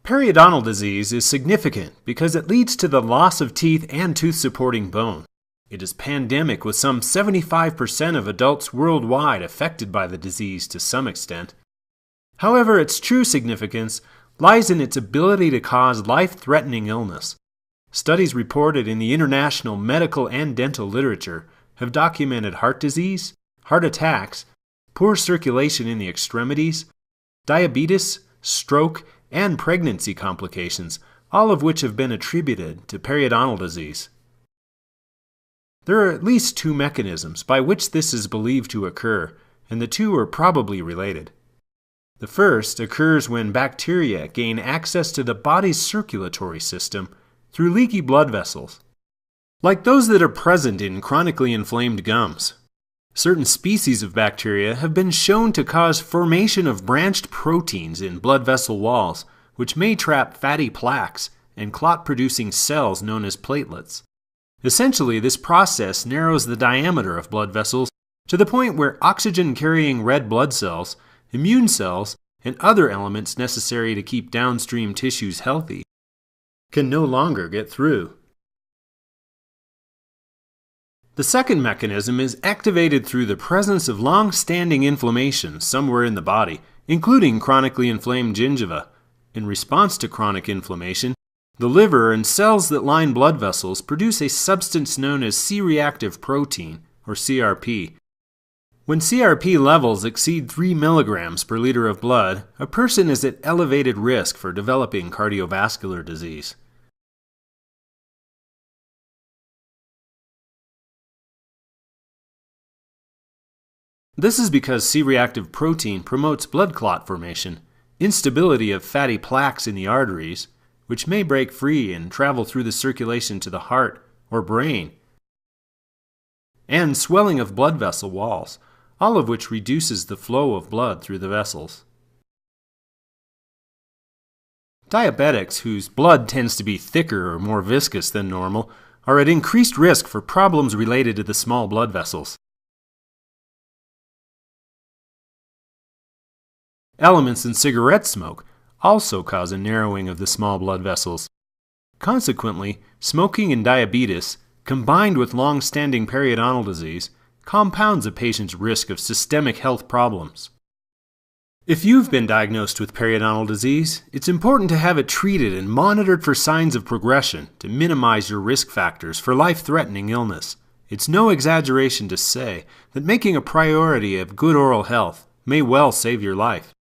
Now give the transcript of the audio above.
Periodontal disease is significant because it leads to the loss of teeth and tooth-supporting bone. It is pandemic with some 75% of adults worldwide affected by the disease to some extent. However, its true significance lies in its ability to cause life-threatening illness. Studies reported in the international medical and dental literature have documented heart disease, heart attacks, poor circulation in the extremities, diabetes, stroke, and pregnancy complications, all of which have been attributed to periodontal disease. There are at least two mechanisms by which this is believed to occur, and the two are probably related. The first occurs when bacteria gain access to the body's circulatory system through leaky blood vessels, like those that are present in chronically inflamed gums. Certain species of bacteria have been shown to cause formation of branched proteins in blood vessel walls, which may trap fatty plaques and clot-producing cells known as platelets. Essentially, this process narrows the diameter of blood vessels to the point where oxygen-carrying red blood cells, immune cells, and other elements necessary to keep downstream tissues healthy can no longer get through. The second mechanism is activated through the presence of long-standing inflammation somewhere in the body, including chronically inflamed gingiva. In response to chronic inflammation, the liver and cells that line blood vessels produce a substance known as C-reactive protein, or CRP. When CRP levels exceed 3 milligrams per liter of blood, a person is at elevated risk for developing cardiovascular disease. This is because C-reactive protein promotes blood clot formation, instability of fatty plaques in the arteries, which may break free and travel through the circulation to the heart or brain, and swelling of blood vessel walls, all of which reduces the flow of blood through the vessels. Diabetics whose blood tends to be thicker or more viscous than normal are at increased risk for problems related to the small blood vessels. Elements in cigarette smoke also cause a narrowing of the small blood vessels. Consequently, smoking and diabetes, combined with long-standing periodontal disease, compounds a patient's risk of systemic health problems. If you've been diagnosed with periodontal disease, it's important to have it treated and monitored for signs of progression to minimize your risk factors for life-threatening illness. It's no exaggeration to say that making a priority of good oral health may well save your life.